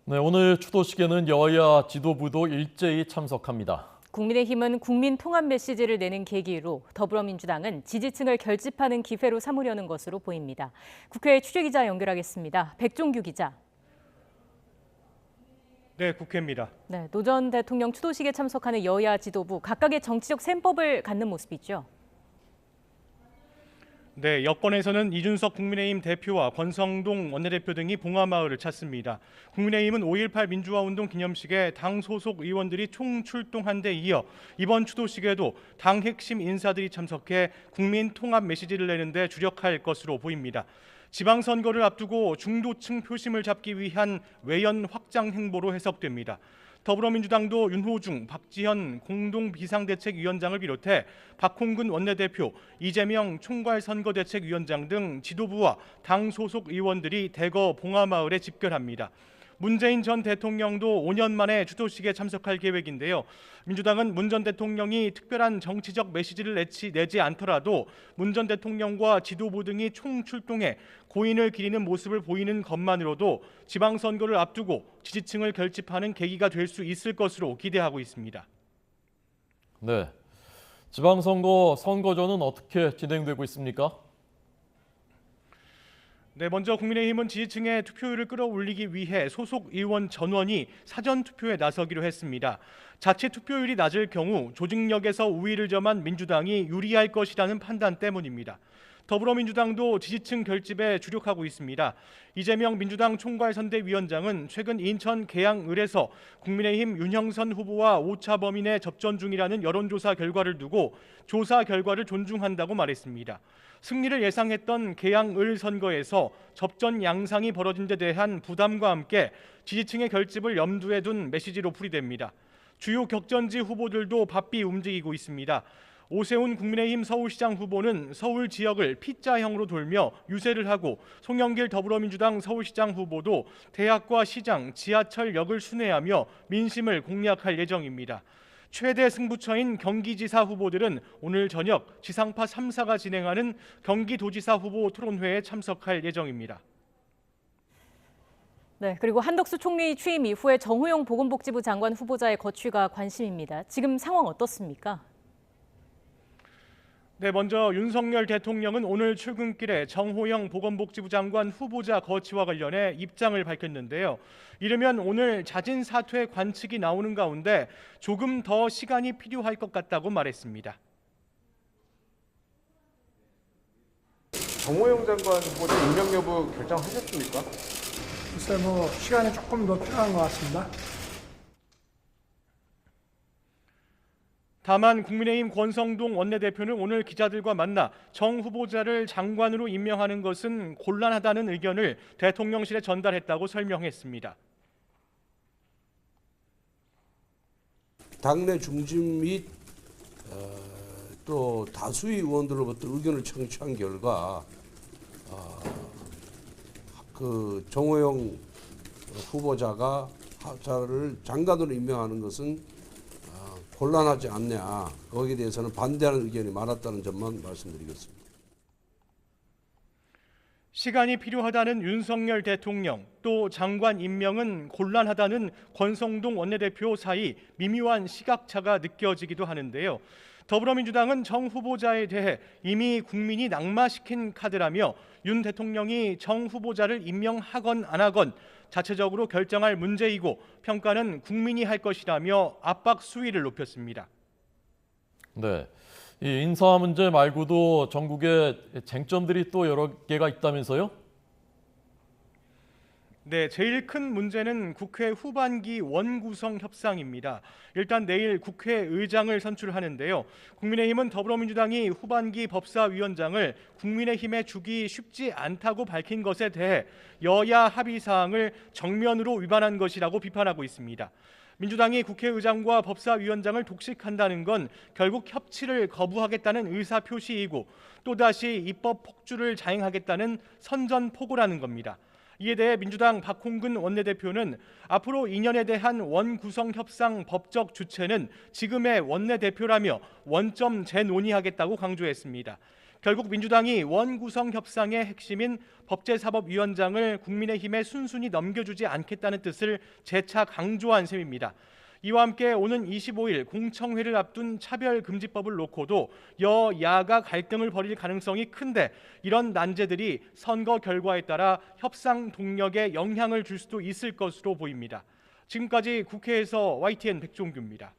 네, 오늘 추도식에는 여야 지도부도 일제히 참석합니다. 국민의힘은 국민 통합 메시지를 내는 계기로 더불어민주당은 지지층을 결집하는 기회로 삼으려는 것으로 보입니다. 국회 취재기자 연결하겠습니다. 백종규 기자. 네, 국회입니다. 네, 노 전 대통령 추도식에 참석하는 여야 지도부 각각의 정치적 셈법을 갖는 모습이죠. 네, 여권에서는 이준석 국민의힘 대표와 권성동 원내대표 등이 봉하마을을 찾습니다. 국민의힘은 5.18 민주화운동 기념식에 당 소속 의원들이 총출동한 데 이어 이번 추도식에도 당 핵심 인사들이 참석해 국민 통합 메시지를 내는데 주력할 것으로 보입니다. 지방선거를 앞두고 중도층 표심을 잡기 위한 외연 확장 행보로 해석됩니다. 더불어민주당도 윤호중, 박지현 공동비상대책위원장을 비롯해 박홍근 원내대표, 이재명 총괄선거대책위원장 등 지도부와 당 소속 의원들이 대거 봉하마을에 집결합니다. 문재인 전 대통령도 5년 만에 추도식에 참석할 계획인데요. 민주당은 문 전 대통령이 특별한 정치적 메시지를 내지 않더라도 문 전 대통령과 지도부 등이 총출동해 고인을 기리는 모습을 보이는 것만으로도 지방선거를 앞두고 지지층을 결집하는 계기가 될 수 있을 것으로 기대하고 있습니다. 네, 지방선거 선거전은 어떻게 진행되고 있습니까? 네, 먼저 국민의힘은 지지층의 투표율을 끌어올리기 위해 소속 의원 전원이 사전 투표에 나서기로 했습니다. 자체 투표율이 낮을 경우 조직력에서 우위를 점한 민주당이 유리할 것이라는 판단 때문입니다. 더불어민주당도 지지층 결집에 주력하고 있습니다. 이재명 민주당 총괄선대위원장은 최근 인천 계양을에서 국민의힘 윤형선 후보와 오차 범인의 접전 중이라는 여론조사 결과를 두고 조사 결과를 존중한다고 말했습니다. 승리를 예상했던 계양을 선거에서 접전 양상이 벌어진 데 대한 부담과 함께 지지층의 결집을 염두에 둔 메시지로 풀이됩니다. 주요 격전지 후보들도 바삐 움직이고 있습니다. 오세훈 국민의힘 서울시장 후보는 서울 지역을 P자형으로 돌며 유세를 하고 송영길 더불어민주당 서울시장 후보도 대학과 시장, 지하철역을 순회하며 민심을 공략할 예정입니다. 최대 승부처인 경기지사 후보들은 오늘 저녁 지상파 3사가 진행하는 경기도지사 후보 토론회에 참석할 예정입니다. 네, 그리고 한덕수 총리 취임 이후에 정호영 보건복지부 장관 후보자의 거취가 관심입니다. 지금 상황 어떻습니까? 네, 먼저 윤석열 대통령은 오늘 출근길에 정호영 보건복지부 장관 후보자 거취와 관련해 입장을 밝혔는데요. 이르면 오늘 자진 사퇴 관측이 나오는 가운데 조금 더 시간이 필요할 것 같다고 말했습니다. 정호영 장관 후보자 임명 여부 결정하셨습니까? 글쎄 시간이 조금 더 필요한 것 같습니다. 다만 국민의힘 권성동 원내대표는 오늘 기자들과 만나 정 후보자를 장관으로 임명하는 것은 곤란하다는 의견을 대통령실에 전달했다고 설명했습니다. 당내 중심 및 또 다수의 의원들로부터 의견을 청취한 결과 그 정호영 후보자가 자를 장관으로 임명하는 것은 곤란하지 않냐, 거기에 대해서는 반대하는 의견이 많았다는 점만 말씀드리겠습니다. 시간이 필요하다는 윤석열 대통령, 또 장관 임명은 곤란하다는 권성동 원내대표 사이 미묘한 시각차가 느껴지기도 하는데요. 더불어민주당은 정 후보자에 대해 이미 국민이 낙마시킨 카드라며 윤 대통령이 정 후보자를 임명하건 안 하건 자체적으로 결정할 문제이고 평가는 국민이 할 것이라며 압박 수위를 높였습니다. 네, 이 인사 문제 말고도 전국에 쟁점들이 또 여러 개가 있다면서요? 네, 제일 큰 문제는 국회 후반기 원구성 협상입니다. 일단 내일 국회의장을 선출하는데요. 국민의힘은 더불어민주당이 후반기 법사위원장을 국민의힘에 주기 쉽지 않다고 밝힌 것에 대해 여야 합의 사항을 정면으로 위반한 것이라고 비판하고 있습니다. 민주당이 국회의장과 법사위원장을 독식한다는 건 결국 협치를 거부하겠다는 의사표시이고 또다시 입법 폭주를 자행하겠다는 선전포고라는 겁니다. 이에 대해 민주당 박홍근 원내대표는 앞으로 2년에 대한 원구성 협상 법적 주체는 지금의 원내대표라며 원점 재논의하겠다고 강조했습니다. 결국 민주당이 원구성 협상의 핵심인 법제사법위원장을 국민의힘에 순순히 넘겨주지 않겠다는 뜻을 재차 강조한 셈입니다. 이와 함께 오는 25일 공청회를 앞둔 차별금지법을 놓고도 여야가 갈등을 벌일 가능성이 큰데 이런 난제들이 선거 결과에 따라 협상 동력에 영향을 줄 수도 있을 것으로 보입니다. 지금까지 국회에서 YTN 백종규입니다.